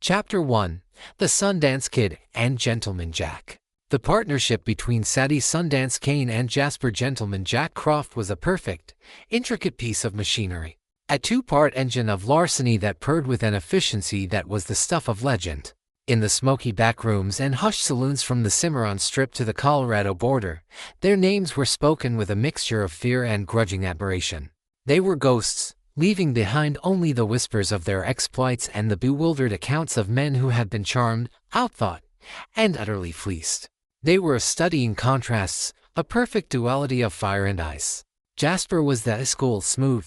Chapter 1: The Sundance Kid and Gentleman Jack. The partnership between Sadie Sundance Kane and Jasper Gentleman Jack Croft was a perfect, intricate piece of machinery. A two-part engine of larceny that purred with an efficiency that was the stuff of legend. In the smoky back rooms and hushed saloons from the Cimarron Strip to the Colorado border, their names were spoken with a mixture of fear and grudging admiration. They were ghosts, leaving behind only the whispers of their exploits and the bewildered accounts of men who had been charmed, outthought, and utterly fleeced. They were a study in contrasts, a perfect duality of fire and ice. Jasper was the school smooth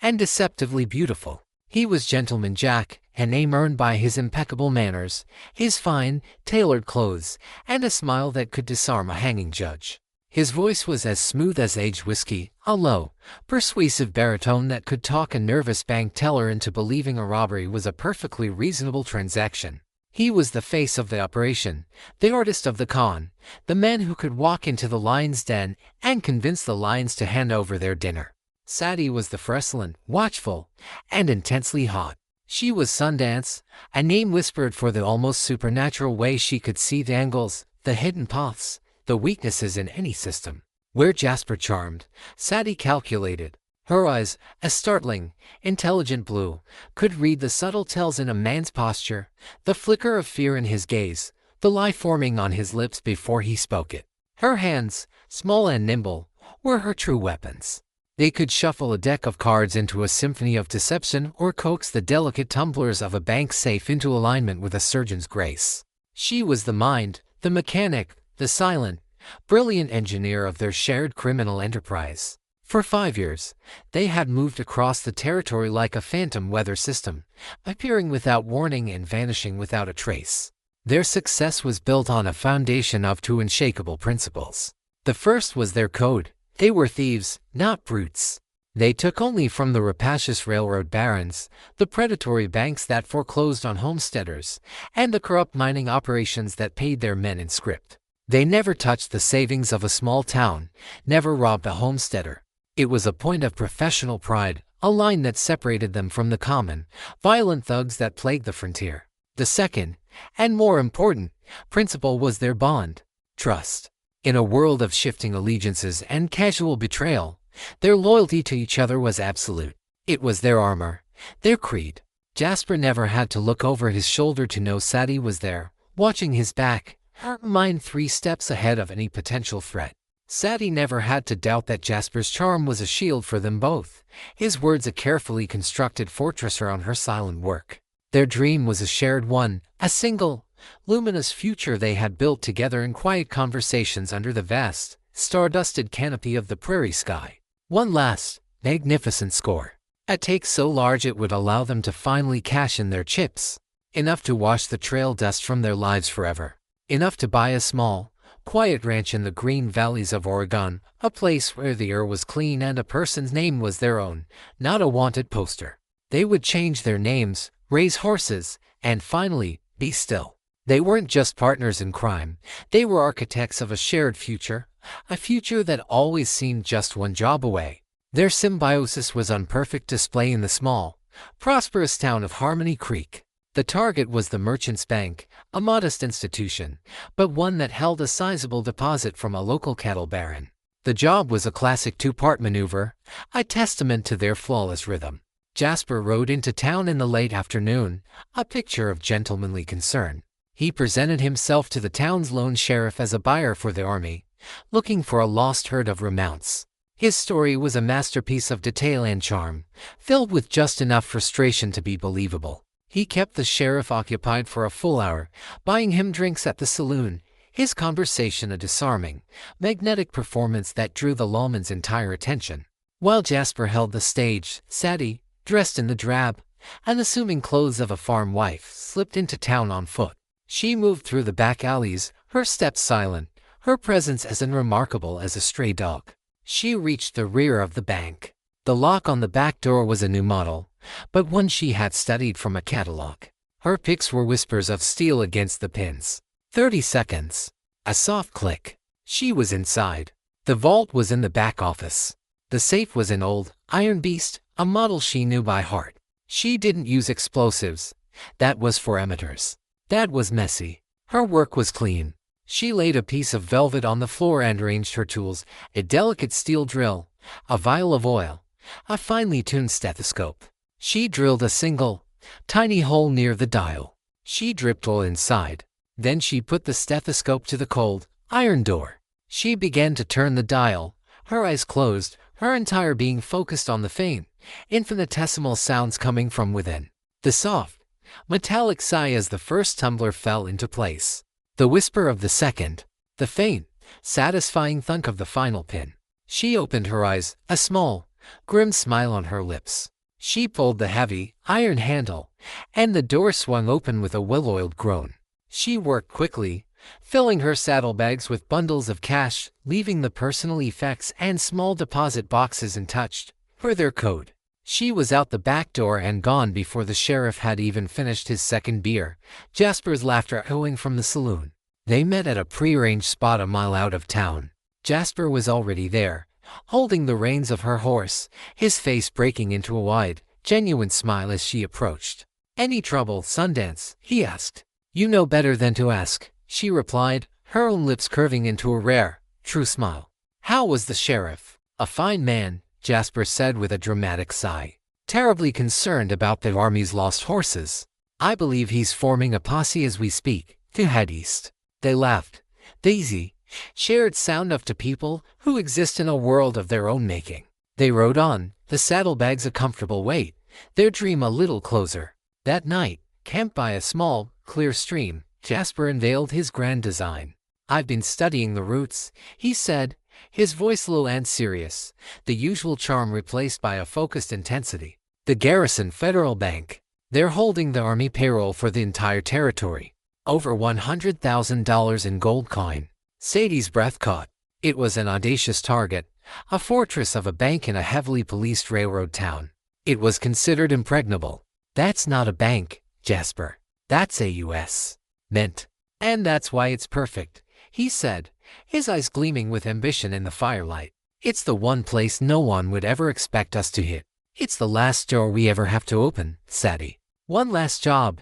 and deceptively beautiful. He was Gentleman Jack, a name earned by his impeccable manners, his fine, tailored clothes, and a smile that could disarm a hanging judge. His voice was as smooth as aged whiskey, a low, persuasive baritone that could talk a nervous bank teller into believing a robbery was a perfectly reasonable transaction. He was the face of the operation, the artist of the con, the man who could walk into the lion's den and convince the lions to hand over their dinner. Sadie was the freslant, watchful, and intensely hot. She was Sundance, a name whispered for the almost supernatural way she could see the angles, the hidden paths, the weaknesses in any system. Where Jasper charmed, Sadie calculated. Her eyes, a startling, intelligent blue, could read the subtle tells in a man's posture, the flicker of fear in his gaze, the lie forming on his lips before he spoke it. Her hands, small and nimble, were her true weapons. They could shuffle a deck of cards into a symphony of deception or coax the delicate tumblers of a bank safe into alignment with a surgeon's grace. She was the mind, the mechanic, the silent, brilliant engineer of their shared criminal enterprise. For 5 years, they had moved across the territory like a phantom weather system, appearing without warning and vanishing without a trace. Their success was built on a foundation of two unshakable principles. The first was their code. They were thieves, not brutes. They took only from the rapacious railroad barons, the predatory banks that foreclosed on homesteaders, and the corrupt mining operations that paid their men in script. They never touched the savings of a small town, never robbed a homesteader. It was a point of professional pride, a line that separated them from the common, violent thugs that plagued the frontier. The second, and more important, principle was their bond, trust. In a world of shifting allegiances and casual betrayal, their loyalty to each other was absolute. It was their armor, their creed. Jasper never had to look over his shoulder to know Sadie was there, watching his back, her mind 3 steps ahead of any potential threat. Sadie never had to doubt that Jasper's charm was a shield for them both, his words a carefully constructed fortress around her silent work. Their dream was a shared one, a single, luminous future they had built together in quiet conversations under the vast, star-dusted canopy of the prairie sky. One last, magnificent score. A take so large it would allow them to finally cash in their chips. Enough to wash the trail dust from their lives forever. Enough to buy a small, quiet ranch in the green valleys of Oregon, a place where the air was clean and a person's name was their own, not a wanted poster. They would change their names, raise horses, and finally, be still. They weren't just partners in crime, they were architects of a shared future, a future that always seemed just one job away. Their symbiosis was on perfect display in the small, prosperous town of Harmony Creek. The target was the Merchants Bank, a modest institution, but one that held a sizable deposit from a local cattle baron. The job was a classic two-part maneuver, a testament to their flawless rhythm. Jasper rode into town in the late afternoon, a picture of gentlemanly concern. He presented himself to the town's lone sheriff as a buyer for the army, looking for a lost herd of remounts. His story was a masterpiece of detail and charm, filled with just enough frustration to be believable. He kept the sheriff occupied for a full hour, buying him drinks at the saloon, his conversation a disarming, magnetic performance that drew the lawman's entire attention. While Jasper held the stage, Sadie, dressed in the drab, unassuming clothes of a farm wife, slipped into town on foot. She moved through the back alleys, her steps silent, her presence as unremarkable as a stray dog. She reached the rear of the bank. The lock on the back door was a new model, but one she had studied from a catalog. Her picks were whispers of steel against the pins. 30 seconds. A soft click. She was inside. The vault was in the back office. The safe was an old, iron beast, a model she knew by heart. She didn't use explosives. That was for amateurs. That was messy. Her work was clean. She laid a piece of velvet on the floor and arranged her tools, a delicate steel drill, a vial of oil, a finely tuned stethoscope. She drilled a single, tiny hole near the dial. She dripped oil inside. Then she put the stethoscope to the cold, iron door. She began to turn the dial, her eyes closed, her entire being focused on the faint, infinitesimal sounds coming from within. The soft, metallic sigh as the first tumbler fell into place. The whisper of the second. The faint, satisfying thunk of the final pin. She opened her eyes, a small, grim smile on her lips. She pulled the heavy, iron handle, and the door swung open with a well-oiled groan. She worked quickly, filling her saddlebags with bundles of cash, leaving the personal effects and small deposit boxes untouched, for their code. She was out the back door and gone before the sheriff had even finished his second beer, Jasper's laughter echoing from the saloon. They met at a prearranged spot a mile out of town. Jasper was already there, holding the reins of her horse, his face breaking into a wide, genuine smile as she approached. "Any trouble, Sundance?" he asked. "You know better than to ask," she replied, her own lips curving into a rare, true smile. "How was the sheriff?" "A fine man," Jasper said with a dramatic sigh. "Terribly concerned about the army's lost horses. I believe he's forming a posse as we speak, to head east." They laughed. The easy, shared sound of two people who exist in a world of their own making. They rode on, the saddlebags a comfortable weight, their dream a little closer. That night, camped by a small, clear stream, Jasper unveiled his grand design. "I've been studying the routes," he said, his voice low and serious, the usual charm replaced by a focused intensity. "The Garrison Federal Bank. They're holding the army payroll for the entire territory. Over $100,000 in gold coin." Sadie's breath caught. It was an audacious target, a fortress of a bank in a heavily policed railroad town. It was considered impregnable. "That's not a bank, Jasper. That's a U.S. Mint. And that's why it's perfect," he said, his eyes gleaming with ambition in the firelight. "It's the one place no one would ever expect us to hit. It's the last door we ever have to open, Sadie. One last job,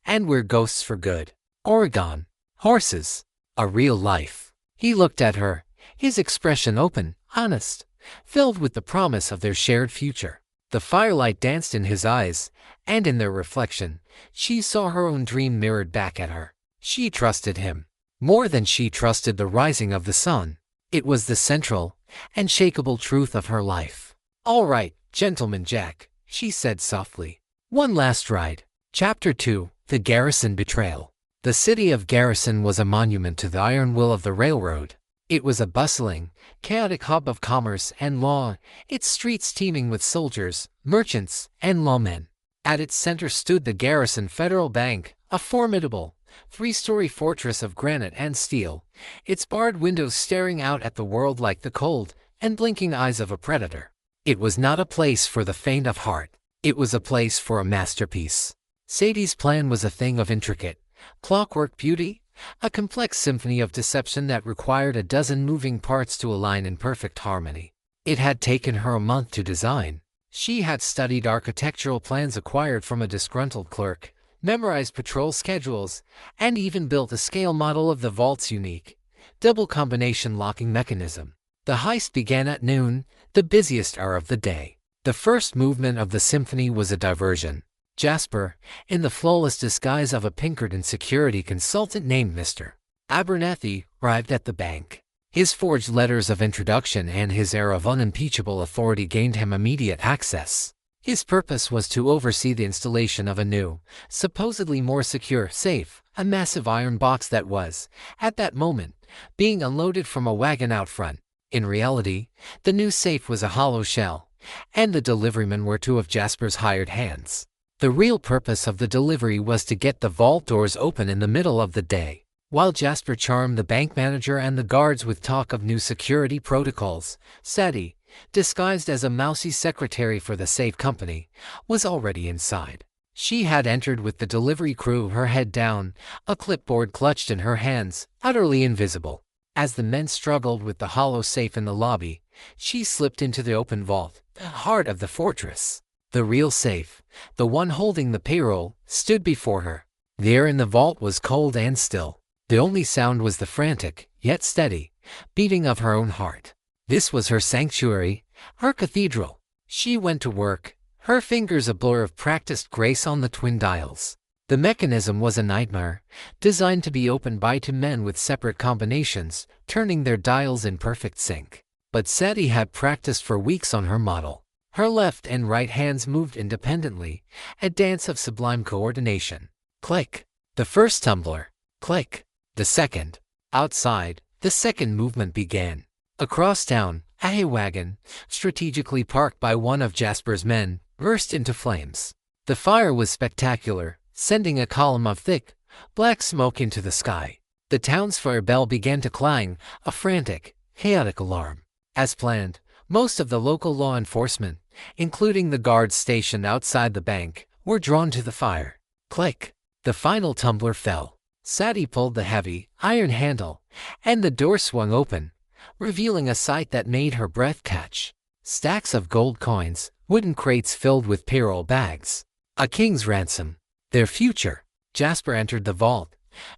and we're ghosts for good. Oregon. Horses. A real life." He looked at her, his expression open, honest, filled with the promise of their shared future. The firelight danced in his eyes, and in their reflection, she saw her own dream mirrored back at her. She trusted him, more than she trusted the rising of the sun. It was the central, unshakable truth of her life. "All right, Gentleman Jack," she said softly. "One last ride." Chapter 2, The Garrison Betrayal. The city of Garrison was a monument to the iron will of the railroad. It was a bustling, chaotic hub of commerce and law, its streets teeming with soldiers, merchants, and lawmen. At its center stood the Garrison Federal Bank, a formidable, three-story fortress of granite and steel, its barred windows staring out at the world like the cold and blinking eyes of a predator. It was not a place for the faint of heart. It was a place for a masterpiece. Sadie's plan was a thing of intricate, clockwork beauty, a complex symphony of deception that required a dozen moving parts to align in perfect harmony. It had taken her a month to design. She had studied architectural plans acquired from a disgruntled clerk, memorized patrol schedules, and even built a scale model of the vault's unique, double combination locking mechanism. The heist began at noon, the busiest hour of the day. The first movement of the symphony was a diversion. Jasper, in the flawless disguise of a Pinkerton security consultant named Mr. Abernathy, arrived at the bank. His forged letters of introduction and his air of unimpeachable authority gained him immediate access. His purpose was to oversee the installation of a new, supposedly more secure safe, a massive iron box that was, at that moment, being unloaded from a wagon out front. In reality, the new safe was a hollow shell, and the deliverymen were two of Jasper's hired hands. The real purpose of the delivery was to get the vault doors open in the middle of the day. While Jasper charmed the bank manager and the guards with talk of new security protocols, Sadie, disguised as a mousy secretary for the safe company, was already inside. She had entered with the delivery crew, her head down, a clipboard clutched in her hands, utterly invisible. As the men struggled with the hollow safe in the lobby, she slipped into the open vault, the heart of the fortress. The real safe, the one holding the payroll, stood before her. The air in the vault was cold and still. The only sound was the frantic, yet steady, beating of her own heart. This was her sanctuary, her cathedral. She went to work, her fingers a blur of practiced grace on the twin dials. The mechanism was a nightmare, designed to be opened by two men with separate combinations, turning their dials in perfect sync. But Sadie had practiced for weeks on her model. Her left and right hands moved independently, a dance of sublime coordination. Click. The first tumbler. Click. The second. Outside, the second movement began. Across town, a hay wagon, strategically parked by one of Jasper's men, burst into flames. The fire was spectacular, sending a column of thick, black smoke into the sky. The town's fire bell began to clang, a frantic, chaotic alarm. As planned, most of the local law enforcement, including the guards stationed outside the bank, were drawn to the fire. Click. The final tumbler fell. Sadie pulled the heavy, iron handle, and the door swung open, revealing a sight that made her breath catch. Stacks of gold coins, wooden crates filled with payroll bags. A king's ransom. Their future. Jasper entered the vault,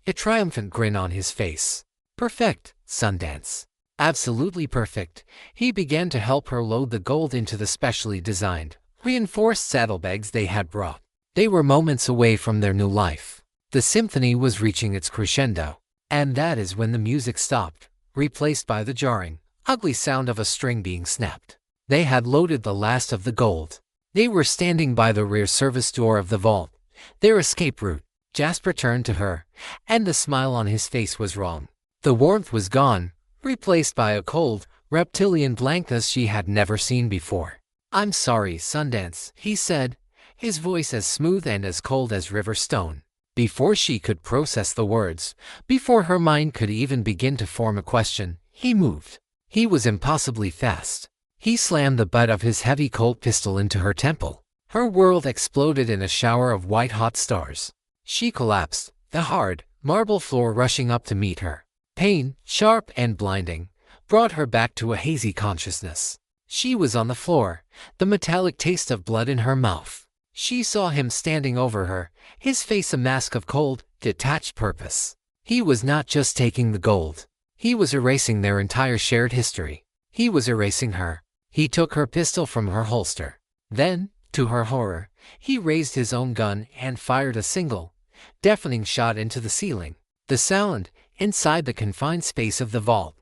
a triumphant grin on his face. Perfect, Sundance. Absolutely perfect. He began to help her load the gold into the specially designed, reinforced saddlebags they had brought. They were moments away from their new life. The symphony was reaching its crescendo. And that is when the music stopped, replaced by the jarring, ugly sound of a string being snapped. They had loaded the last of the gold. They were standing by the rear service door of the vault, their escape route. Jasper turned to her, and the smile on his face was wrong. The warmth was gone, replaced by a cold, reptilian blankness she had never seen before. "I'm sorry, Sundance," he said, his voice as smooth and as cold as river stone. Before she could process the words, before her mind could even begin to form a question, he moved. He was impossibly fast. He slammed the butt of his heavy Colt pistol into her temple. Her world exploded in a shower of white-hot stars. She collapsed, the hard, marble floor rushing up to meet her. Pain, sharp and blinding, brought her back to a hazy consciousness. She was on the floor, the metallic taste of blood in her mouth. She saw him standing over her, his face a mask of cold, detached purpose. He was not just taking the gold. He was erasing their entire shared history. He was erasing her. He took her pistol from her holster. Then, to her horror, he raised his own gun and fired a single, deafening shot into the ceiling. The sound, inside the confined space of the vault,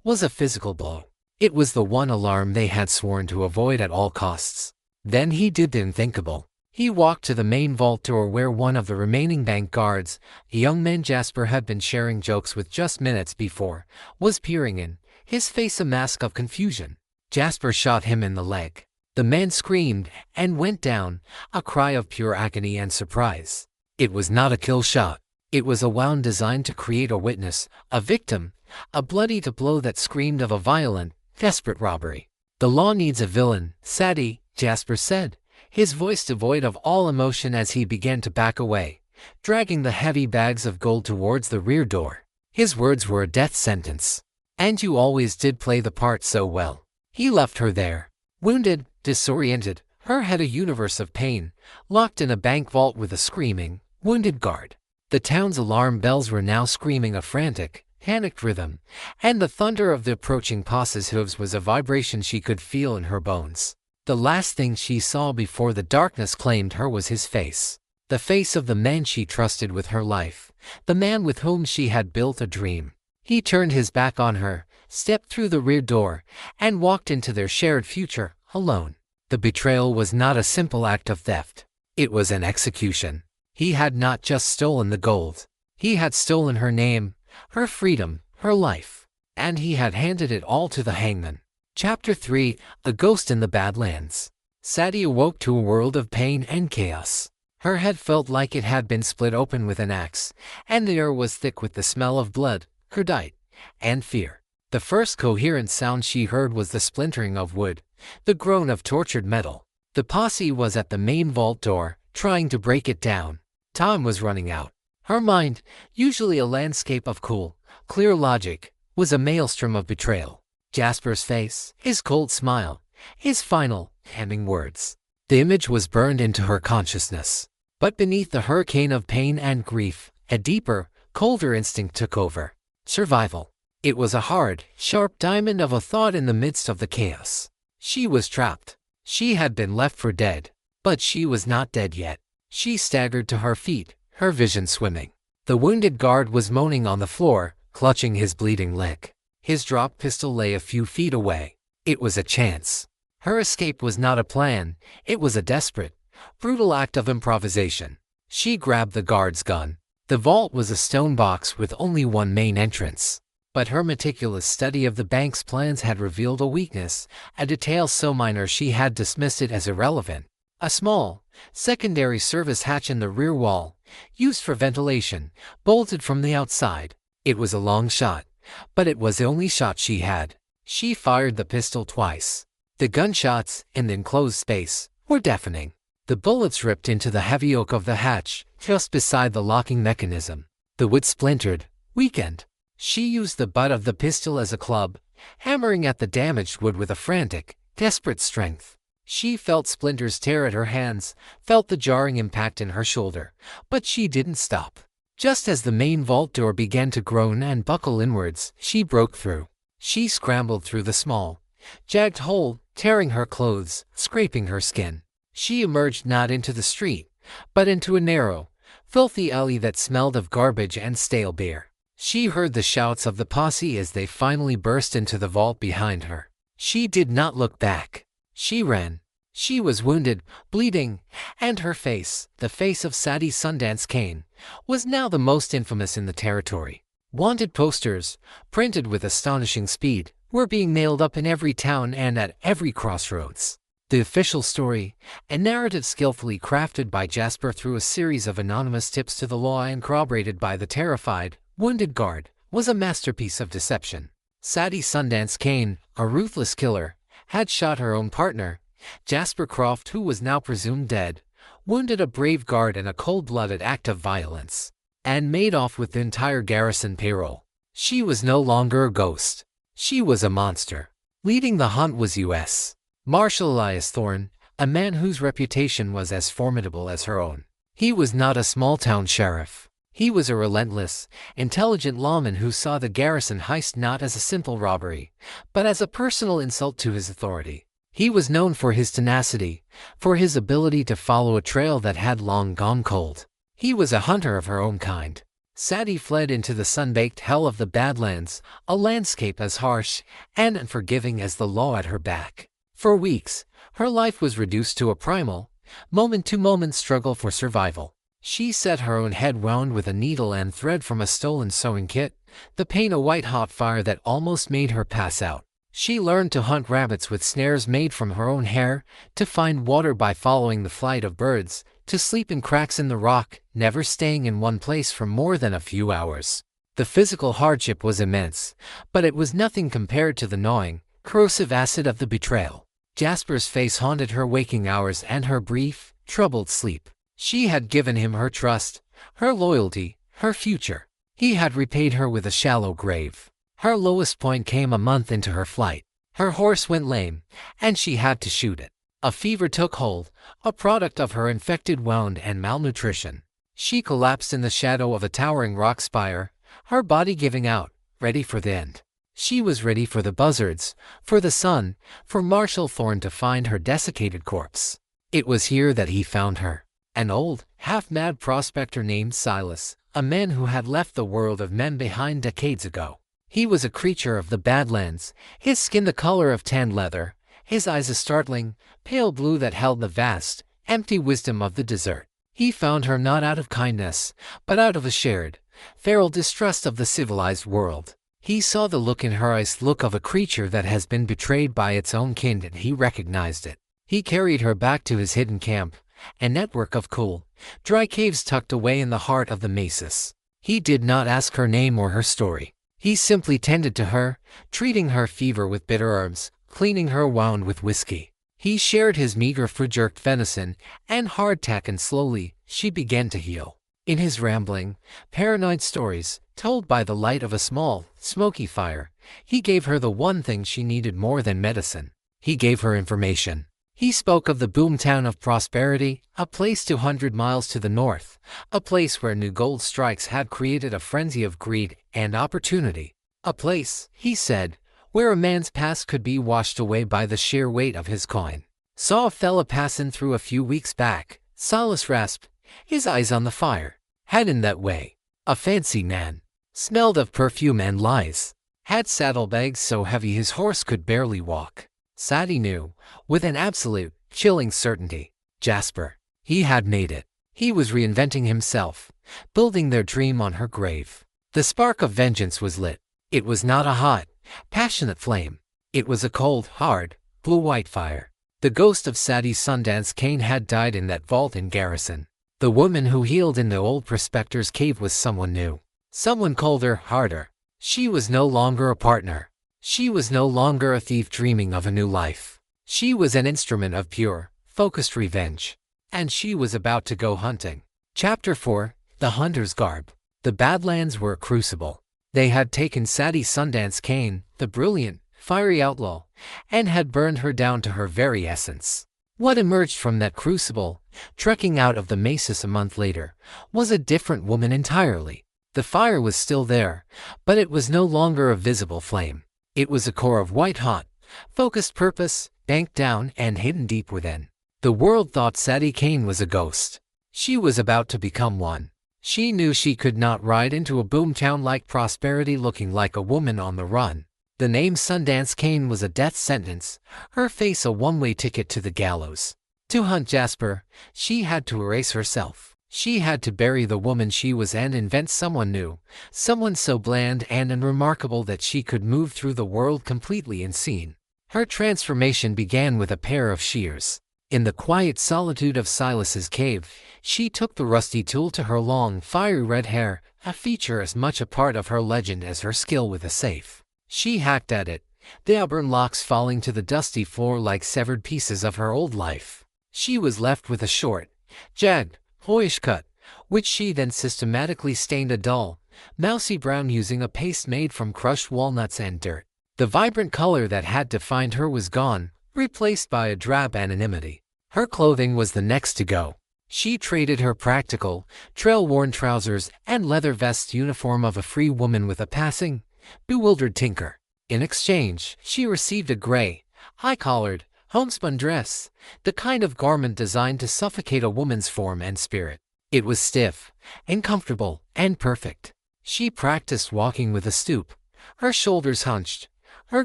was a physical blow. It was the one alarm they had sworn to avoid at all costs. Then he did the unthinkable. He walked to the main vault door where one of the remaining bank guards, a young man Jasper had been sharing jokes with just minutes before, was peering in, his face a mask of confusion. Jasper shot him in the leg. The man screamed and went down, a cry of pure agony and surprise. It was not a kill shot. It was a wound designed to create a witness, a victim, a bloody blow that screamed of a violent, desperate robbery. "The law needs a villain, Sadie," Jasper said, his voice devoid of all emotion as he began to back away, dragging the heavy bags of gold towards the rear door. His words were a death sentence. "And you always did play the part so well." He left her there, wounded, disoriented, her head a universe of pain, locked in a bank vault with a screaming, wounded guard. The town's alarm bells were now screaming a frantic, panicked rhythm, and the thunder of the approaching posse's hooves was a vibration she could feel in her bones. The last thing she saw before the darkness claimed her was his face. The face of the man she trusted with her life, the man with whom she had built a dream. He turned his back on her, stepped through the rear door, and walked into their shared future, alone. The betrayal was not a simple act of theft. It was an execution. He had not just stolen the gold. He had stolen her name, her freedom, her life. And he had handed it all to the hangman. Chapter 3: A Ghost in the Badlands. Sadie awoke to a world of pain and chaos. Her head felt like it had been split open with an axe, and the air was thick with the smell of blood, curdite, and fear. The first coherent sound she heard was the splintering of wood, the groan of tortured metal. The posse was at the main vault door, trying to break it down. Time was running out. Her mind, usually a landscape of cool, clear logic, was a maelstrom of betrayal. Jasper's face, his cold smile, his final, damning words. The image was burned into her consciousness. But beneath the hurricane of pain and grief, a deeper, colder instinct took over. Survival. It was a hard, sharp diamond of a thought in the midst of the chaos. She was trapped. She had been left for dead. But she was not dead yet. She staggered to her feet, her vision swimming. The wounded guard was moaning on the floor, clutching his bleeding leg. His dropped pistol lay a few feet away. It was a chance. Her escape was not a plan, it was a desperate, brutal act of improvisation. She grabbed the guard's gun. The vault was a stone box with only one main entrance. But her meticulous study of the bank's plans had revealed a weakness, a detail so minor she had dismissed it as irrelevant. A small, secondary service hatch in the rear wall, used for ventilation, bolted from the outside. It was a long shot, but it was the only shot she had. She fired the pistol twice. The gunshots, in the enclosed space, were deafening. The bullets ripped into the heavy oak of the hatch, just beside the locking mechanism. The wood splintered, weakened. She used the butt of the pistol as a club, hammering at the damaged wood with a frantic, desperate strength. She felt splinters tear at her hands, felt the jarring impact in her shoulder, but she didn't stop. Just as the main vault door began to groan and buckle inwards, she broke through. She scrambled through the small, jagged hole, tearing her clothes, scraping her skin. She emerged not into the street, but into a narrow, filthy alley that smelled of garbage and stale beer. She heard the shouts of the posse as they finally burst into the vault behind her. She did not look back. She ran. She was wounded, bleeding, and her face, the face of Sadie Sundance Kane, was now the most infamous in the territory. Wanted posters, printed with astonishing speed, were being nailed up in every town and at every crossroads. The official story, a narrative skillfully crafted by Jasper through a series of anonymous tips to the law and corroborated by the terrified, wounded guard, was a masterpiece of deception. Sadie Sundance Kane, a ruthless killer, had shot her own partner, Jasper Croft, who was now presumed dead, wounded a brave guard in a cold-blooded act of violence, and made off with the entire garrison payroll. She was no longer a ghost. She was a monster. Leading the hunt was U.S. Marshal Elias Thorne, a man whose reputation was as formidable as her own. He was not a small-town sheriff. He was a relentless, intelligent lawman who saw the garrison heist not as a simple robbery, but as a personal insult to his authority. He was known for his tenacity, for his ability to follow a trail that had long gone cold. He was a hunter of her own kind. Sadie fled into the sun-baked hell of the Badlands, a landscape as harsh and unforgiving as the law at her back. For weeks, her life was reduced to a primal, moment-to-moment struggle for survival. She set her own head wound with a needle and thread from a stolen sewing kit, the pain a white-hot fire that almost made her pass out. She learned to hunt rabbits with snares made from her own hair, to find water by following the flight of birds, to sleep in cracks in the rock, never staying in one place for more than a few hours. The physical hardship was immense, but it was nothing compared to the gnawing, corrosive acid of the betrayal. Jasper's face haunted her waking hours and her brief, troubled sleep. She had given him her trust, her loyalty, her future. He had repaid her with a shallow grave. Her lowest point came a month into her flight. Her horse went lame, and she had to shoot it. A fever took hold, a product of her infected wound and malnutrition. She collapsed in the shadow of a towering rock spire, her body giving out, ready for the end. She was ready for the buzzards, for the sun, for Marshal Thorne to find her desiccated corpse. It was here that he found her. An old, half-mad prospector named Silas, a man who had left the world of men behind decades ago. He was a creature of the Badlands, his skin the color of tanned leather, his eyes a startling, pale blue that held the vast, empty wisdom of the desert. He found her not out of kindness, but out of a shared, feral distrust of the civilized world. He saw the look in her eyes, look of a creature that has been betrayed by its own kind, and he recognized it. He carried her back to his hidden camp, a network of cool, dry caves tucked away in the heart of the mesas. He did not ask her name or her story. He simply tended to her, treating her fever with bitter herbs, cleaning her wound with whiskey. He shared his meager for jerked venison and hardtack, and slowly she began to heal. In his rambling, paranoid stories, told by the light of a small, smoky fire, he gave her the one thing she needed more than medicine. He gave her information. He spoke of the boomtown of prosperity, a place 200 miles to the north, a place where new gold strikes had created a frenzy of greed and opportunity. A place, he said, where a man's past could be washed away by the sheer weight of his coin. Saw a fella passin' through a few weeks back, Silas rasped, his eyes on the fire. Had in that way. A fancy man. Smelled of perfume and lies. Had saddlebags so heavy his horse could barely walk. Sadie knew, with an absolute, chilling certainty. Jasper. He had made it. He was reinventing himself, building their dream on her grave. The spark of vengeance was lit. It was not a hot, passionate flame. It was a cold, hard, blue-white fire. The ghost of Sadie Sundance Kane had died in that vault in Garrison. The woman who healed in the old prospector's cave was someone new. Someone colder, harder. She was no longer a partner. She was no longer a thief dreaming of a new life. She was an instrument of pure, focused revenge. And she was about to go hunting. Chapter 4, The Hunter's Garb. The Badlands were a crucible. They had taken Sadie Sundance Kane, the brilliant, fiery outlaw, and had burned her down to her very essence. What emerged from that crucible, trekking out of the mesas a month later, was a different woman entirely. The fire was still there, but it was no longer a visible flame. It was a core of white-hot, focused purpose, banked down and hidden deep within. The world thought Sadie Kane was a ghost. She was about to become one. She knew she could not ride into a boomtown like prosperity looking like a woman on the run. The name Sundance Kane was a death sentence, her face a one-way ticket to the gallows. To hunt Jasper, she had to erase herself. She had to bury the woman she was and invent someone new, someone so bland and unremarkable that she could move through the world completely unseen. Her transformation began with a pair of shears. In the quiet solitude of Silas's cave, she took the rusty tool to her long, fiery red hair, a feature as much a part of her legend as her skill with a safe. She hacked at it, the auburn locks falling to the dusty floor like severed pieces of her old life. She was left with a short, jagged, boyish cut, which she then systematically stained a dull, mousy brown using a paste made from crushed walnuts and dirt. The vibrant color that had defined her was gone, replaced by a drab anonymity. Her clothing was the next to go. She traded her practical, trail-worn trousers and leather vest uniform of a free woman with a passing, bewildered tinker. In exchange, she received a gray, high-collared, homespun dress, the kind of garment designed to suffocate a woman's form and spirit. It was stiff, uncomfortable, and perfect. She practiced walking with a stoop, her shoulders hunched, her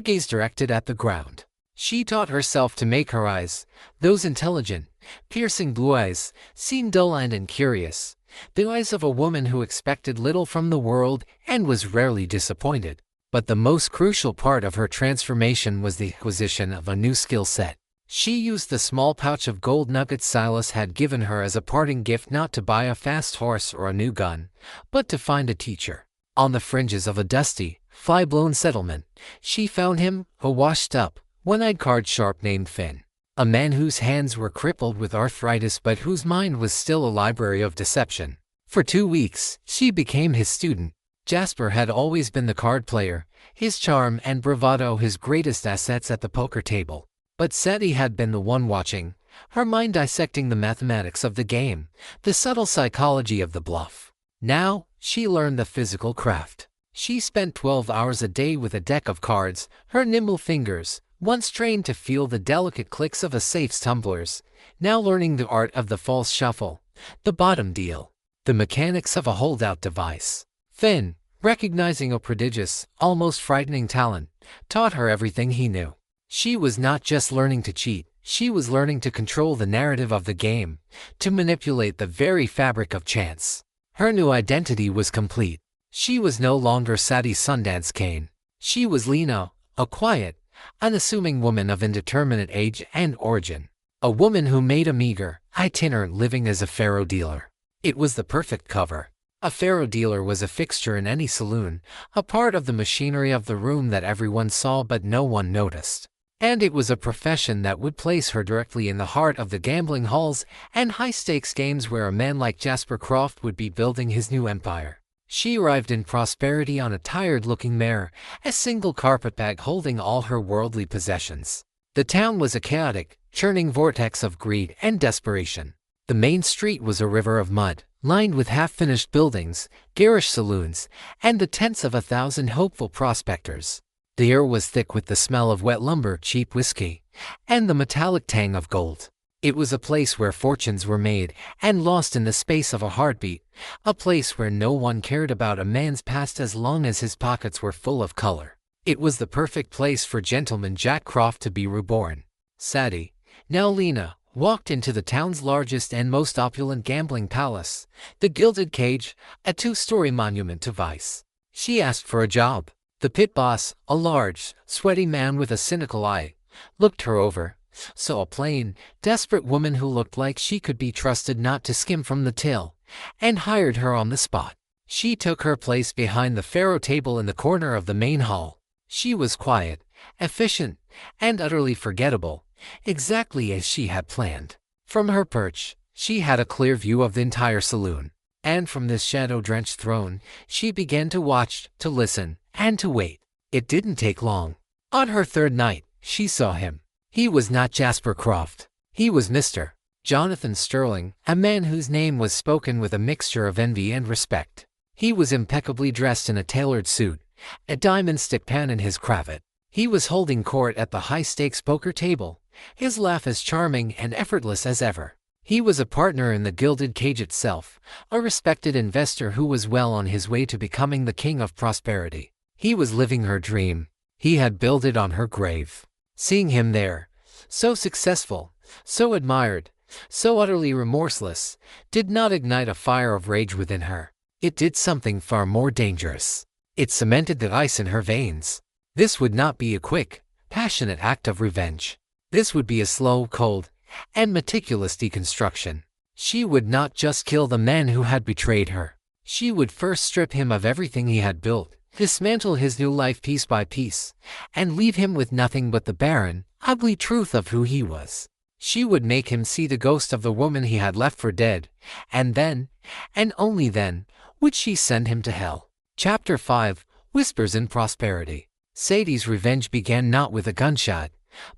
gaze directed at the ground. She taught herself to make her eyes, those intelligent, piercing blue eyes, seem dull and incurious, the eyes of a woman who expected little from the world and was rarely disappointed. But the most crucial part of her transformation was the acquisition of a new skill set. She used the small pouch of gold nuggets Silas had given her as a parting gift not to buy a fast horse or a new gun, but to find a teacher. On the fringes of a dusty, fly-blown settlement, she found him, a washed-up, one-eyed card sharp named Finn. A man whose hands were crippled with arthritis but whose mind was still a library of deception. For 2 weeks, she became his student. Jasper had always been the card player, his charm and bravado his greatest assets at the poker table. But Sadie had been the one watching, her mind dissecting the mathematics of the game, the subtle psychology of the bluff. Now, she learned the physical craft. She spent 12 hours a day with a deck of cards, her nimble fingers, once trained to feel the delicate clicks of a safe's tumblers, now learning the art of the false shuffle, the bottom deal, the mechanics of a holdout device. Finn, recognizing a prodigious, almost frightening talent, taught her everything he knew. She was not just learning to cheat, she was learning to control the narrative of the game, to manipulate the very fabric of chance. Her new identity was complete. She was no longer Sadie Sundance Kane. She was Lena, a quiet, unassuming woman of indeterminate age and origin. A woman who made a meager, itinerant living as a faro dealer. It was the perfect cover. A faro dealer was a fixture in any saloon, a part of the machinery of the room that everyone saw but no one noticed. And it was a profession that would place her directly in the heart of the gambling halls and high-stakes games where a man like Jasper Croft would be building his new empire. She arrived in prosperity on a tired-looking mare, a single carpetbag holding all her worldly possessions. The town was a chaotic, churning vortex of greed and desperation. The main street was a river of mud, lined with half-finished buildings, garish saloons, and the tents of 1,000 hopeful prospectors. The air was thick with the smell of wet lumber, cheap whiskey, and the metallic tang of gold. It was a place where fortunes were made and lost in the space of a heartbeat, a place where no one cared about a man's past as long as his pockets were full of color. It was the perfect place for Gentleman Jack Croft to be reborn. Sadie, now Lena, walked into the town's largest and most opulent gambling palace, the Gilded Cage, a 2-story monument to vice. She asked for a job. The pit boss, a large, sweaty man with a cynical eye, looked her over, saw a plain, desperate woman who looked like she could be trusted not to skim from the till, and hired her on the spot. She took her place behind the faro table in the corner of the main hall. She was quiet, efficient, and utterly forgettable, exactly as she had planned. From her perch, she had a clear view of the entire saloon, and from this shadow-drenched throne, she began to watch, to listen, and to wait. It didn't take long. On her third night, she saw him. He was not Jasper Croft. He was Mr. Jonathan Sterling, a man whose name was spoken with a mixture of envy and respect. He was impeccably dressed in a tailored suit, a diamond stick pan in his cravat. He was holding court at the high-stakes poker table, his laugh as charming and effortless as ever. He was a partner in the Gilded Cage itself, a respected investor who was well on his way to becoming the king of prosperity. He was living her dream. He had built it on her grave. Seeing him there, so successful, so admired, so utterly remorseless, did not ignite a fire of rage within her. It did something far more dangerous. It cemented the ice in her veins. This would not be a quick, passionate act of revenge. This would be a slow, cold, and meticulous deconstruction. She would not just kill the man who had betrayed her. She would first strip him of everything he had built, dismantle his new life piece by piece, and leave him with nothing but the barren, ugly truth of who he was. She would make him see the ghost of the woman he had left for dead, and then, and only then, would she send him to hell. Chapter 5, Whispers in Prosperity. Sadie's revenge began not with a gunshot,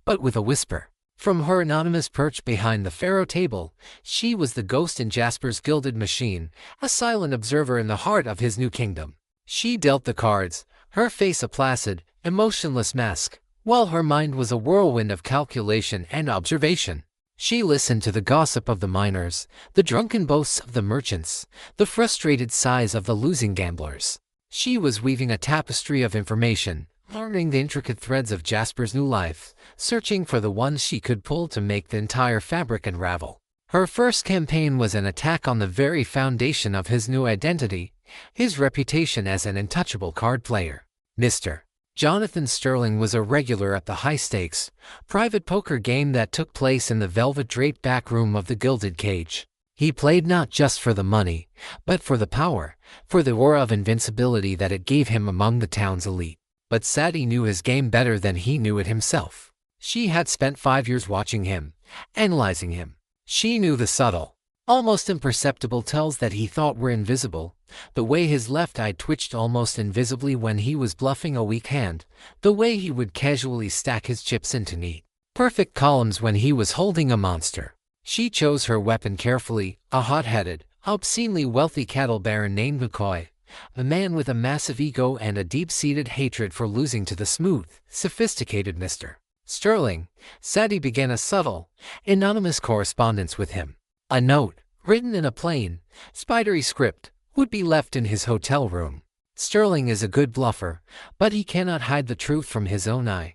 but with a whisper. From her anonymous perch behind the faro table, she was the ghost in Jasper's gilded machine, a silent observer in the heart of his new kingdom. She dealt the cards, her face a placid, emotionless mask, while her mind was a whirlwind of calculation and observation. She listened to the gossip of the miners, the drunken boasts of the merchants, the frustrated sighs of the losing gamblers. She was weaving a tapestry of information, learning the intricate threads of Jasper's new life, searching for the ones she could pull to make the entire fabric unravel. Her first campaign was an attack on the very foundation of his new identity, his reputation as an untouchable card player. Mr. Jonathan Sterling was a regular at the high-stakes, private poker game that took place in the velvet-draped back room of the Gilded Cage. He played not just for the money, but for the power, for the aura of invincibility that it gave him among the town's elite. But Sadie knew his game better than he knew it himself. She had spent 5 years watching him, analyzing him. She knew the subtle, almost imperceptible tells that he thought were invisible, the way his left eye twitched almost invisibly when he was bluffing a weak hand, the way he would casually stack his chips into neat, perfect columns when he was holding a monster. She chose her weapon carefully, a hot-headed, obscenely wealthy cattle baron named McCoy, a man with a massive ego and a deep-seated hatred for losing to the smooth, sophisticated Mr. Sterling. Sadie began a subtle, anonymous correspondence with him. A note, written in a plain, spidery script, would be left in his hotel room. Sterling is a good bluffer, but he cannot hide the truth from his own eye.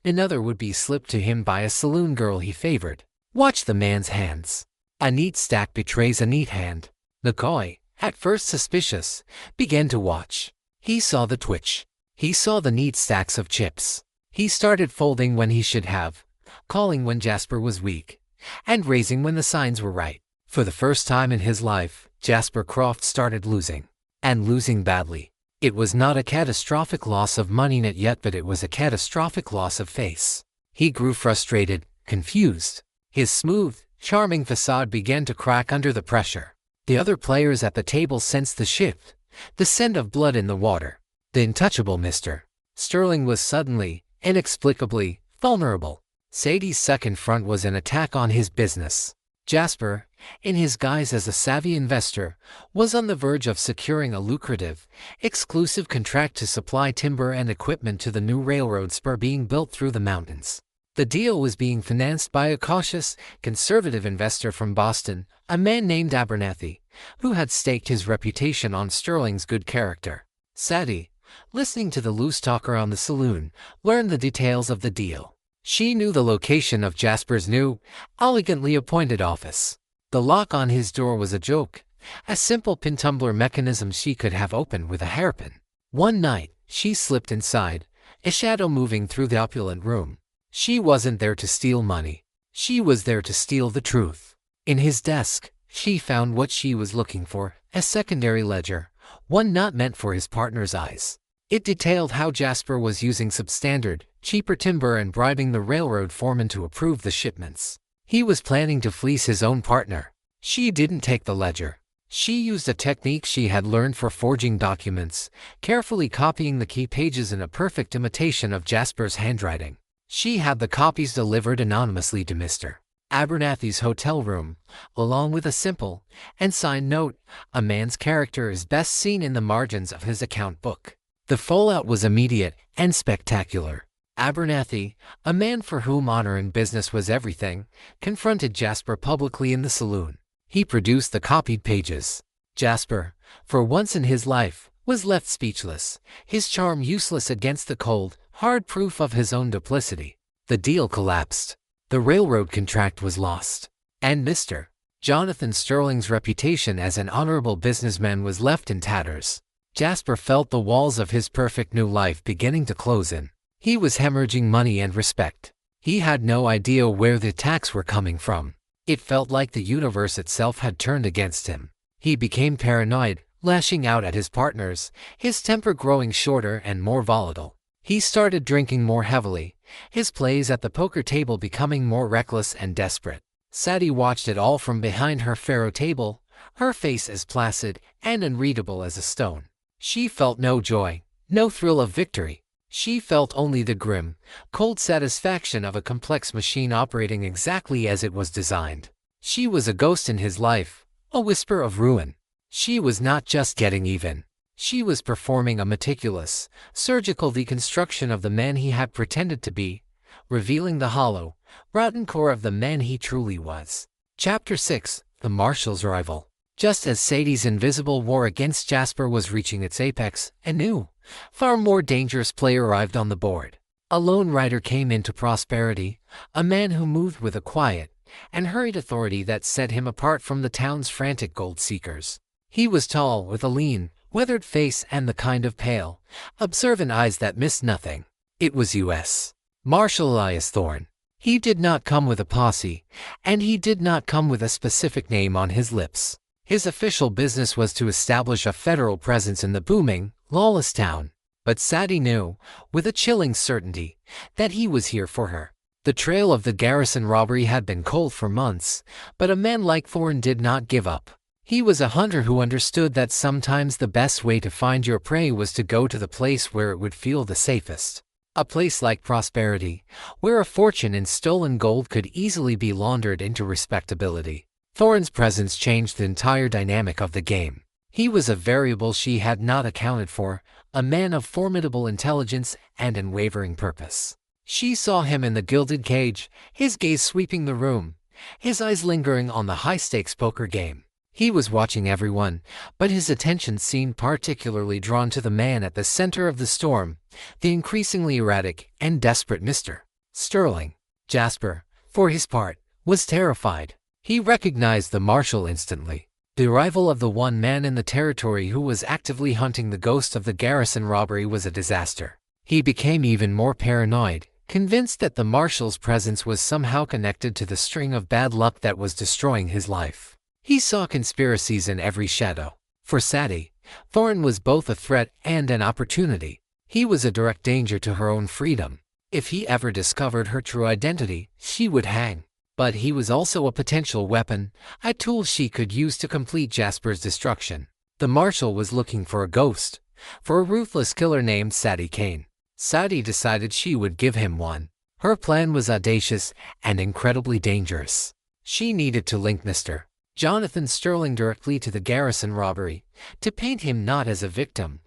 Another would be slipped to him by a saloon girl he favored. Watch the man's hands. A neat stack betrays a neat hand. McCoy, at first suspicious, began to watch. He saw the twitch. He saw the neat stacks of chips. He started folding when he should have, calling when Jasper was weak, and raising when the signs were right. For the first time in his life, Jasper Croft started losing, and losing badly. It was not a catastrophic loss of money net yet, but it was a catastrophic loss of face. He grew frustrated, confused. His smooth, charming facade began to crack under the pressure. The other players at the table sensed the shift, the scent of blood in the water. The untouchable Mr. Sterling was suddenly, inexplicably, vulnerable. Sadie's second front was an attack on his business. Jasper, in his guise as a savvy investor, was on the verge of securing a lucrative, exclusive contract to supply timber and equipment to the new railroad spur being built through the mountains. The deal was being financed by a cautious, conservative investor from Boston, a man named Abernathy, who had staked his reputation on Sterling's good character. Sadie, listening to the loose talk around the saloon, learned the details of the deal. She knew the location of Jasper's new, elegantly appointed office. The lock on his door was a joke, a simple pin tumbler mechanism she could have opened with a hairpin. One night, she slipped inside, a shadow moving through the opulent room. She wasn't there to steal money. She was there to steal the truth. In his desk, she found what she was looking for, a secondary ledger, one not meant for his partner's eyes. It detailed how Jasper was using substandard, cheaper timber and bribing the railroad foreman to approve the shipments. He was planning to fleece his own partner. She didn't take the ledger. She used a technique she had learned for forging documents, carefully copying the key pages in a perfect imitation of Jasper's handwriting. She had the copies delivered anonymously to Mr. Abernathy's hotel room, along with a simple and signed note. A man's character is best seen in the margins of his account book. The fallout was immediate and spectacular. Abernathy, a man for whom honor in business was everything, confronted Jasper publicly in the saloon. He produced the copied pages. Jasper, for once in his life, was left speechless, his charm useless against the cold, hard proof of his own duplicity. The deal collapsed. The railroad contract was lost. And Mr. Jonathan Sterling's reputation as an honorable businessman was left in tatters. Jasper felt the walls of his perfect new life beginning to close in. He was hemorrhaging money and respect. He had no idea where the attacks were coming from. It felt like the universe itself had turned against him. He became paranoid, lashing out at his partners, his temper growing shorter and more volatile. He started drinking more heavily, his plays at the poker table becoming more reckless and desperate. Sadie watched it all from behind her faro table, her face as placid and unreadable as a stone. She felt no joy, no thrill of victory. She felt only the grim, cold satisfaction of a complex machine operating exactly as it was designed. She was a ghost in his life, a whisper of ruin. She was not just getting even. She was performing a meticulous, surgical deconstruction of the man he had pretended to be, revealing the hollow, rotten core of the man he truly was. Chapter 6: The Marshal's Rival. Just as Sadie's invisible war against Jasper was reaching its apex, a new, far more dangerous player arrived on the board. A lone rider came into Prosperity, a man who moved with a quiet and hurried authority that set him apart from the town's frantic gold seekers. He was tall, with a lean, weathered face and the kind of pale, observant eyes that missed nothing. It was U.S. Marshal Elias Thorne. He did not come with a posse, and he did not come with a specific name on his lips. His official business was to establish a federal presence in the booming, lawless town. But Sadie knew, with a chilling certainty, that he was here for her. The trail of the Garrison robbery had been cold for months, but a man like Thorne did not give up. He was a hunter who understood that sometimes the best way to find your prey was to go to the place where it would feel the safest. A place like Prosperity, where a fortune in stolen gold could easily be laundered into respectability. Thorne's presence changed the entire dynamic of the game. He was a variable she had not accounted for, a man of formidable intelligence and unwavering purpose. She saw him in the gilded cage, his gaze sweeping the room, his eyes lingering on the high-stakes poker game. He was watching everyone, but his attention seemed particularly drawn to the man at the center of the storm, the increasingly erratic and desperate Mr. Sterling. Jasper, for his part, was terrified. He recognized the marshal instantly, the arrival of the one man in the territory who was actively hunting the ghost of the Garrison robbery was a disaster. He became even more paranoid, convinced that the marshal's presence was somehow connected to the string of bad luck that was destroying his life. He saw conspiracies in every shadow. For Sadie, Thorne was both a threat and an opportunity. He was a direct danger to her own freedom. If he ever discovered her true identity, she would hang. But he was also a potential weapon, a tool she could use to complete Jasper's destruction. The marshal was looking for a ghost, for a ruthless killer named Sadie Kane. Sadie decided she would give him one. Her plan was audacious and incredibly dangerous. She needed to link Mr. Jonathan Sterling directly to the Garrison robbery, to paint him not as a victim,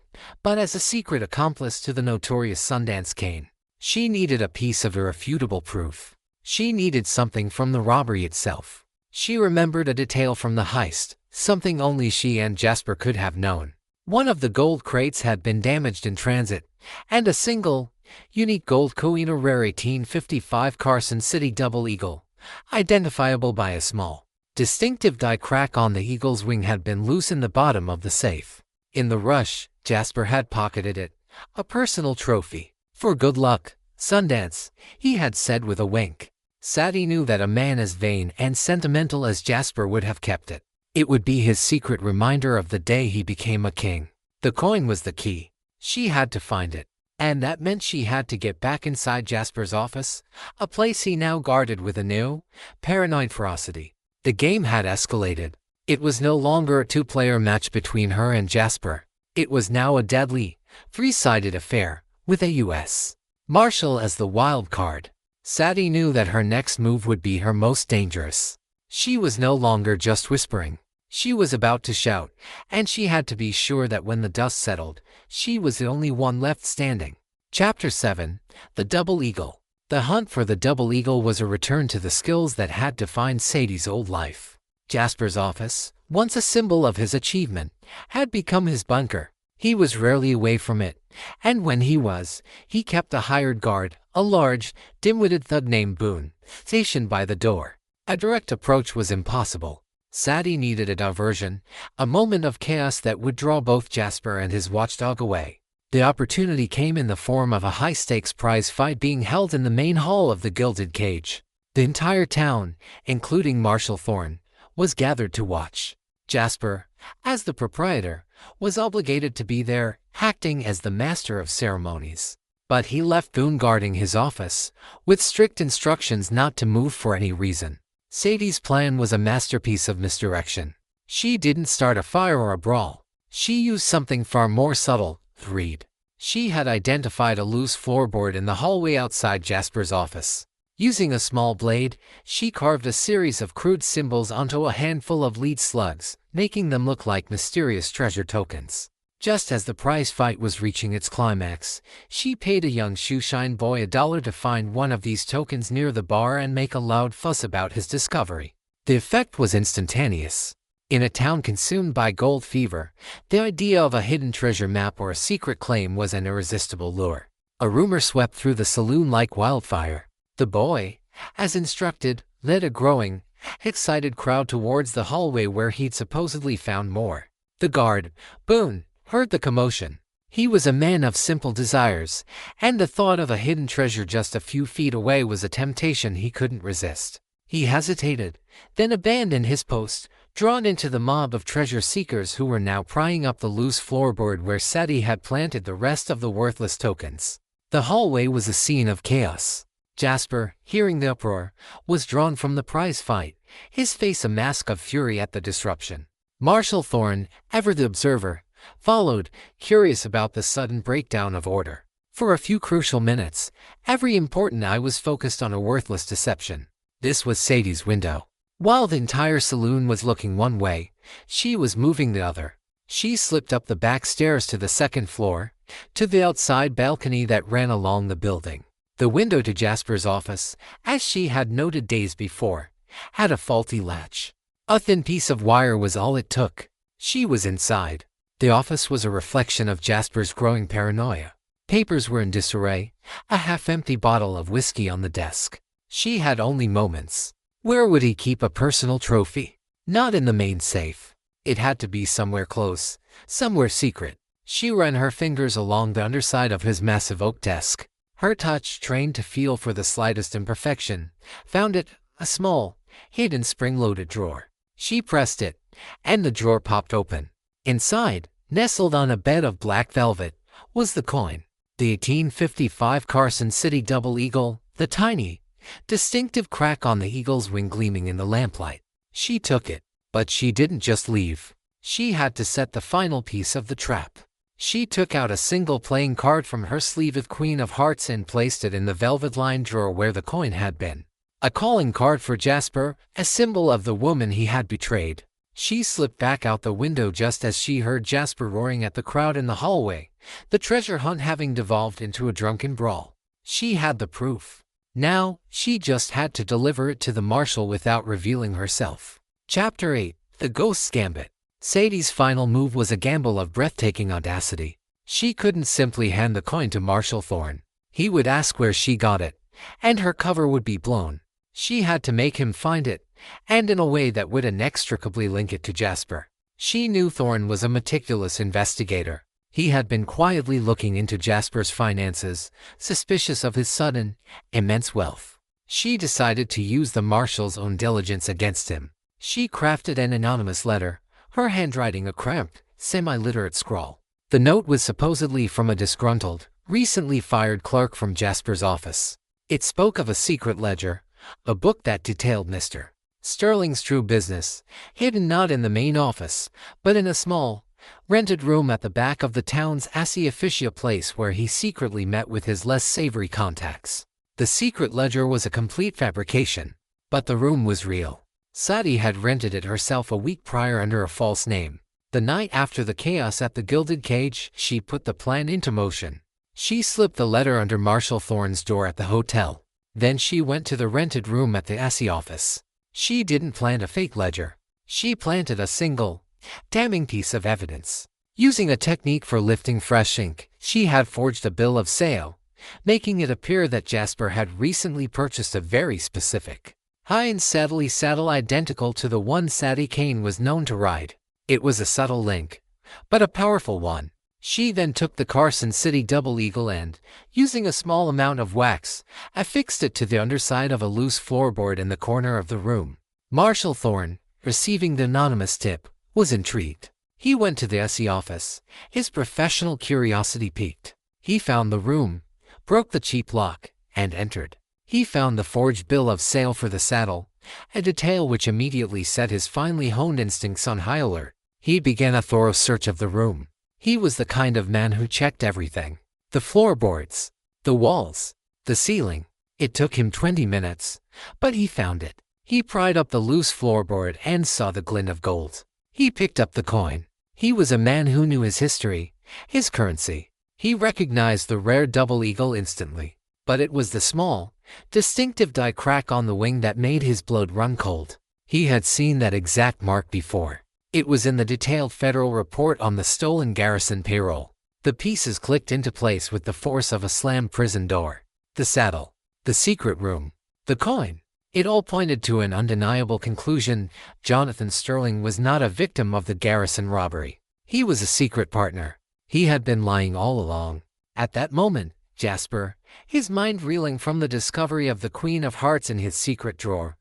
but as a secret accomplice to the notorious Sundance Kane. She needed a piece of irrefutable proof. She needed something from the robbery itself. She remembered a detail from the heist, something only she and Jasper could have known. One of the gold crates had been damaged in transit, and a single, unique gold coin, a rare 1855 Carson City Double Eagle, identifiable by a small, distinctive die crack on the eagle's wing, had been loose in the bottom of the safe. In the rush, Jasper had pocketed it, a personal trophy. "For good luck, Sundance," he had said with a wink. Sadie knew that a man as vain and sentimental as Jasper would have kept it. It would be his secret reminder of the day he became a king. The coin was the key. She had to find it. And that meant she had to get back inside Jasper's office, a place he now guarded with a new, paranoid ferocity. The game had escalated. It was no longer a two-player match between her and Jasper. It was now a deadly, three-sided affair, with a U.S. Marshal as the wild card. Sadie knew that her next move would be her most dangerous. She was no longer just whispering. She was about to shout, and she had to be sure that when the dust settled, she was the only one left standing. Chapter 7: The Double Eagle. The hunt for the Double Eagle was a return to the skills that had defined Sadie's old life. Jasper's office, once a symbol of his achievement, had become his bunker. He was rarely away from it, and when he was, he kept a hired guard, a large, dim-witted thug named Boone, stationed by the door. A direct approach was impossible. Sadie needed a diversion, a moment of chaos that would draw both Jasper and his watchdog away. The opportunity came in the form of a high-stakes prize fight being held in the main hall of the Gilded Cage. The entire town, including Marshal Thorne, was gathered to watch. Jasper, as the proprietor, was obligated to be there, acting as the master of ceremonies. But he left Boone guarding his office, with strict instructions not to move for any reason. Sadie's plan was a masterpiece of misdirection. She didn't start a fire or a brawl. She used something far more subtle, greed. She had identified a loose floorboard in the hallway outside Jasper's office. Using a small blade, she carved a series of crude symbols onto a handful of lead slugs, making them look like mysterious treasure tokens. Just as the prize fight was reaching its climax, she paid a young shoeshine boy $1 to find one of these tokens near the bar and make a loud fuss about his discovery. The effect was instantaneous. In a town consumed by gold fever, the idea of a hidden treasure map or a secret claim was an irresistible lure. A rumor swept through the saloon like wildfire. The boy, as instructed, led a growing, excited crowd towards the hallway where he'd supposedly found more. The guard, Boone, heard the commotion. He was a man of simple desires, and the thought of a hidden treasure just a few feet away was a temptation he couldn't resist. He hesitated, then abandoned his post, drawn into the mob of treasure seekers who were now prying up the loose floorboard where Sadie had planted the rest of the worthless tokens. The hallway was a scene of chaos. Jasper, hearing the uproar, was drawn from the prize fight, his face a mask of fury at the disruption. Marshal Thorne, ever the observer, followed, curious about the sudden breakdown of order. For a few crucial minutes, every important eye was focused on a worthless deception. This was Sadie's window. While the entire saloon was looking one way, she was moving the other. She slipped up the back stairs to the second floor, to the outside balcony that ran along the building. The window to Jasper's office, as she had noted days before, had a faulty latch. A thin piece of wire was all it took. She was inside. The office was a reflection of Jasper's growing paranoia. Papers were in disarray, a half-empty bottle of whiskey on the desk. She had only moments. Where would he keep a personal trophy? Not in the main safe. It had to be somewhere close, somewhere secret. She ran her fingers along the underside of his massive oak desk. Her touch, trained to feel for the slightest imperfection, found it, a small, hidden spring-loaded drawer. She pressed it, and the drawer popped open. Inside, nestled on a bed of black velvet, was the coin. The 1855 Carson City Double Eagle, the tiny, distinctive crack on the eagle's wing gleaming in the lamplight. She took it, but she didn't just leave. She had to set the final piece of the trap. She took out a single playing card from her sleeve with Queen of Hearts and placed it in the velvet-lined drawer where the coin had been. A calling card for Jasper, a symbol of the woman he had betrayed. She slipped back out the window just as she heard Jasper roaring at the crowd in the hallway, the treasure hunt having devolved into a drunken brawl. She had the proof. Now, she just had to deliver it to the marshal without revealing herself. Chapter 8. The Ghost's Gambit. Sadie's final move was a gamble of breathtaking audacity. She couldn't simply hand the coin to Marshal Thorne. He would ask where she got it, and her cover would be blown. She had to make him find it, and in a way that would inextricably link it to Jasper. She knew Thorne was a meticulous investigator. He had been quietly looking into Jasper's finances, suspicious of his sudden, immense wealth. She decided to use the marshal's own diligence against him. She crafted an anonymous letter, her handwriting a cramped, semi-literate scrawl. The note was supposedly from a disgruntled, recently fired clerk from Jasper's office. It spoke of a secret ledger, a book that detailed Mr. Sterling's true business, hidden not in the main office, but in a small, rented room at the back of the town's Assi Officia place where he secretly met with his less savory contacts. The secret ledger was a complete fabrication, but the room was real. Sadie had rented it herself a week prior under a false name. The night after the chaos at the Gilded Cage, she put the plan into motion. She slipped the letter under Marshal Thorne's door at the hotel. Then she went to the rented room at the Assi office. She didn't plant a fake ledger. She planted a single, damning piece of evidence. Using a technique for lifting fresh ink, she had forged a bill of sale, making it appear that Jasper had recently purchased a very specific, high-end saddle identical to the one Sadie Kane was known to ride. It was a subtle link, but a powerful one. She then took the Carson City double eagle and, using a small amount of wax, affixed it to the underside of a loose floorboard in the corner of the room. Marshal Thorne, receiving the anonymous tip, was intrigued. He went to the Assi office, his professional curiosity piqued. He found the room, broke the cheap lock, and entered. He found the forged bill of sale for the saddle, a detail which immediately set his finely honed instincts on high alert. He began a thorough search of the room. He was the kind of man who checked everything. The floorboards, the walls, the ceiling. It took him 20 minutes, but he found it. He pried up the loose floorboard and saw the glint of gold. He picked up the coin. He was a man who knew his history, his currency. He recognized the rare double eagle instantly. But it was the small, distinctive die crack on the wing that made his blood run cold. He had seen that exact mark before. It was in the detailed federal report on the stolen garrison payroll. The pieces clicked into place with the force of a slammed prison door. The saddle, the secret room, the coin. It all pointed to an undeniable conclusion. Jonathan Sterling was not a victim of the garrison robbery. He was a secret partner. He had been lying all along. At that moment, Jasper, his mind reeling from the discovery of the Queen of Hearts in his secret drawer,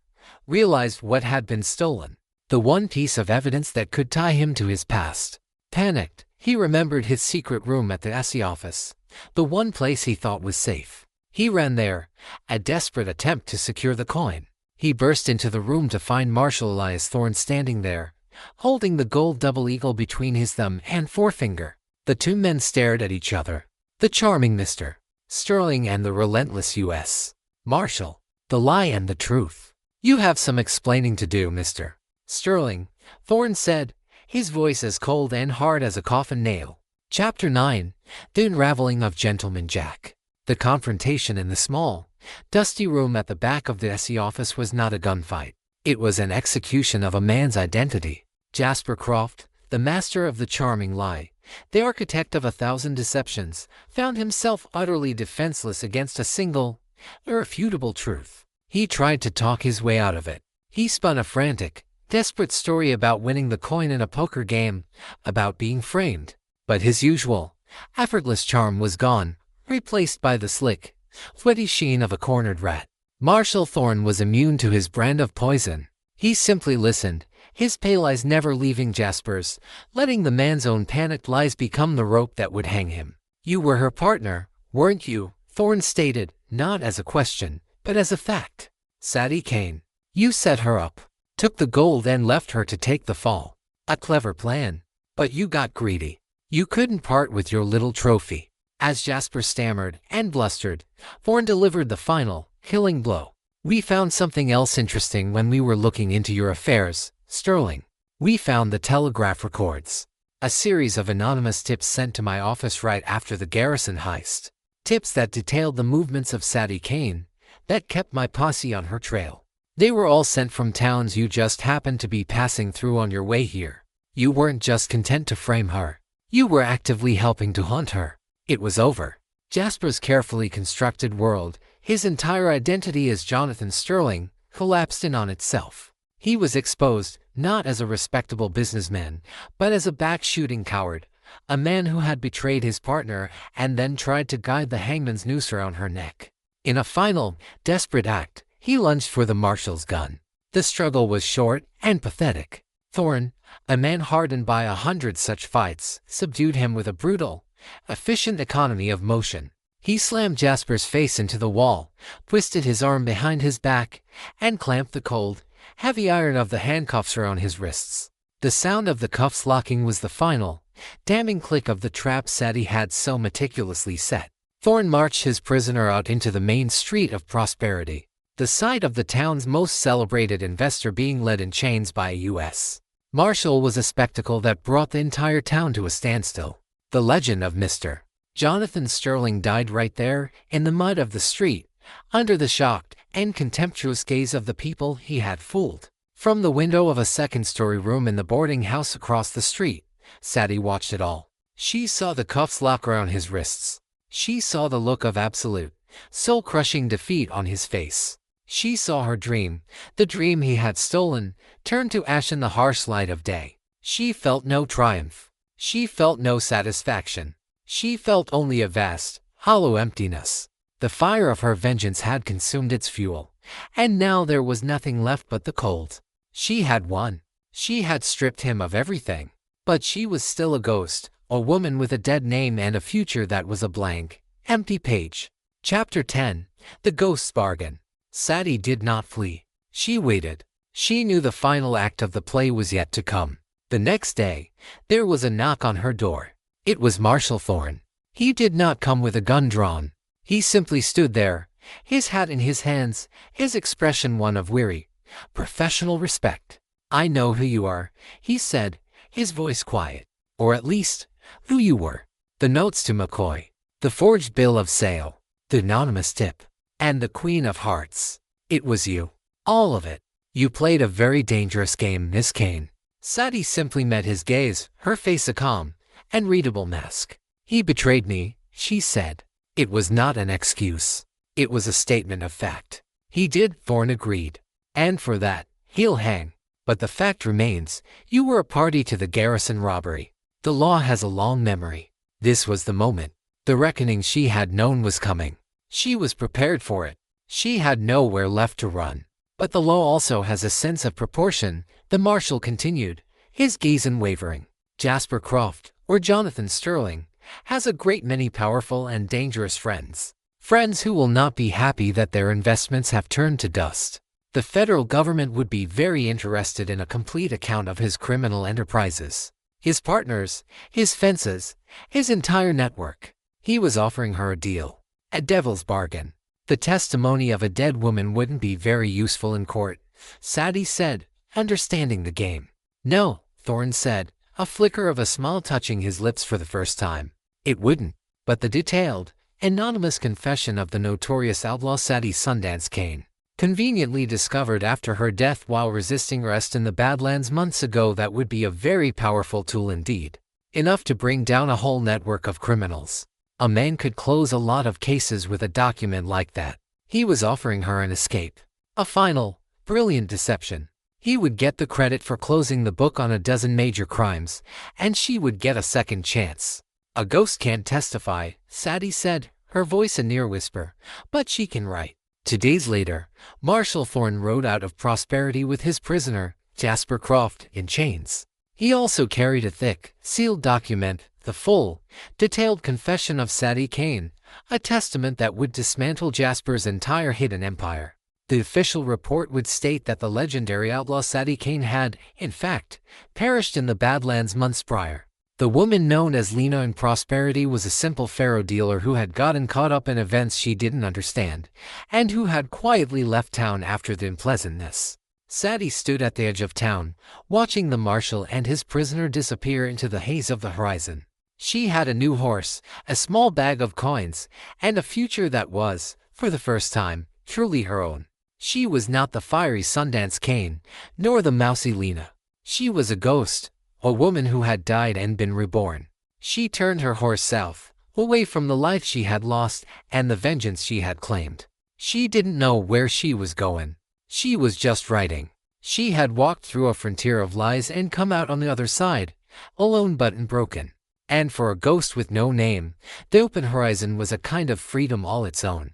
realized what had been stolen. The one piece of evidence that could tie him to his past. Panicked, he remembered his secret room at the Assi office, the one place he thought was safe. He ran there, a desperate attempt to secure the coin. He burst into the room to find Marshal Elias Thorne standing there, holding the gold double eagle between his thumb and forefinger. The two men stared at each other. The charming Mr. Sterling and the relentless U.S. Marshal. The lie and the truth. "You have some explaining to do, Mr. Sterling," Thorne said, his voice as cold and hard as a coffin nail. Chapter 9. The Unraveling of Gentleman Jack. The confrontation in the small, dusty room at the back of the Assi office was not a gunfight. It was an execution of a man's identity. Jasper Croft, the master of the charming lie, the architect of 1,000 deceptions, found himself utterly defenseless against a single, irrefutable truth. He tried to talk his way out of it. He spun a frantic, desperate story about winning the coin in a poker game, about being framed. But his usual, effortless charm was gone, replaced by the slick, witty sheen of a cornered rat. Marshal Thorne was immune to his brand of poison. He simply listened, his pale eyes never leaving Jasper's, letting the man's own panicked lies become the rope that would hang him. "You were her partner, weren't you?" Thorne stated, not as a question, but as a fact. "Sadie Kane. You set her up, took the gold and left her to take the fall. A clever plan. But you got greedy. You couldn't part with your little trophy. As Jasper stammered and blustered, Thorne delivered the final, killing blow. We found something else interesting when we were looking into your affairs, Sterling. We found the telegraph records. A series of anonymous tips sent to my office right after the Garrison heist. Tips that detailed the movements of Sadie Kane, that kept my posse on her trail. They were all sent from towns you just happened to be passing through on your way here. You weren't just content to frame her. You were actively helping to hunt her. It was over. Jasper's carefully constructed world, his entire identity as Jonathan Sterling, collapsed in on itself. He was exposed, not as a respectable businessman, but as a back-shooting coward, a man who had betrayed his partner and then tried to guide the hangman's noose around her neck. In a final, desperate act, he lunged for the marshal's gun. The struggle was short and pathetic. Thorne, a man hardened by 100 such fights, subdued him with a brutal, efficient economy of motion. He slammed Jasper's face into the wall, twisted his arm behind his back, and clamped the cold, heavy iron of the handcuffs around his wrists. The sound of the cuffs locking was the final, damning click of the trap Sadie had so meticulously set. Thorne marched his prisoner out into the main street of Prosperity, the site of the town's most celebrated investor being led in chains by a U.S. Marshal was a spectacle that brought the entire town to a standstill. The legend of Mr. Jonathan Sterling died right there, in the mud of the street, under the shocked and contemptuous gaze of the people he had fooled. From the window of a second-story room in the boarding house across the street, Sadie watched it all. She saw the cuffs lock around his wrists. She saw the look of absolute, soul-crushing defeat on his face. She saw her dream, the dream he had stolen, turn to ash in the harsh light of day. She felt no triumph. She felt no satisfaction. She felt only a vast, hollow emptiness. The fire of her vengeance had consumed its fuel, and now there was nothing left but the cold. She had won. She had stripped him of everything. But she was still a ghost, a woman with a dead name and a future that was a blank, empty page. Chapter 10. The Ghost's Bargain. Sadie did not flee. She waited. She knew the final act of the play was yet to come. The next day, there was a knock on her door. It was Marshal Thorne. He did not come with a gun drawn. He simply stood there, his hat in his hands, his expression one of weary, professional respect. "I know who you are," he said, his voice quiet. "Or at least, who you were. The notes to McCoy, the forged bill of sale, the anonymous tip, and the Queen of Hearts. It was you. All of it. You played a very dangerous game, Miss Kane." Sadie simply met his gaze, her face a calm and readable mask. "He betrayed me," she said. It was not an excuse. It was a statement of fact. "He did," Thorne agreed. "And for that, he'll hang. But the fact remains, you were a party to the Garrison robbery. The law has a long memory." This was the moment. The reckoning she had known was coming. She was prepared for it. She had nowhere left to run. "But the law also has a sense of proportion," the marshal continued, his gaze unwavering. "Jasper Croft, or Jonathan Sterling, has a great many powerful and dangerous friends. Friends who will not be happy that their investments have turned to dust. The federal government would be very interested in a complete account of his criminal enterprises, his partners, his fences, his entire network." He was offering her a deal. A devil's bargain. "The testimony of a dead woman wouldn't be very useful in court," Sadie said, understanding the game. "No," Thorne said, a flicker of a smile touching his lips for the first time. "It wouldn't. But the detailed, anonymous confession of the notorious outlaw Sadie Sundance Kane, conveniently discovered after her death while resisting arrest in the Badlands months ago, that would be a very powerful tool indeed. Enough to bring down a whole network of criminals. A man could close a lot of cases with a document like that." He was offering her an escape. A final, brilliant deception. He would get the credit for closing the book on a dozen major crimes, and she would get a second chance. "A ghost can't testify," Sadie said, her voice a near whisper, "but she can write." 2 days later, Marshal Thorne rode out of Prosperity with his prisoner, Jasper Croft, in chains. He also carried a thick, sealed document, the full, detailed confession of Sadie Kane, a testament that would dismantle Jasper's entire hidden empire. The official report would state that the legendary outlaw Sadie Kane had, in fact, perished in the Badlands months prior. The woman known as Lena in Prosperity was a simple faro dealer who had gotten caught up in events she didn't understand, and who had quietly left town after the unpleasantness. Sadie stood at the edge of town, watching the marshal and his prisoner disappear into the haze of the horizon. She had a new horse, a small bag of coins, and a future that was, for the first time, truly her own. She was not the fiery Sundance Kane, nor the mousy Lena. She was a ghost, a woman who had died and been reborn. She turned her horse south, away from the life she had lost and the vengeance she had claimed. She didn't know where she was going. She was just riding. She had walked through a frontier of lies and come out on the other side, alone but unbroken. And for a ghost with no name, the open horizon was a kind of freedom all its own.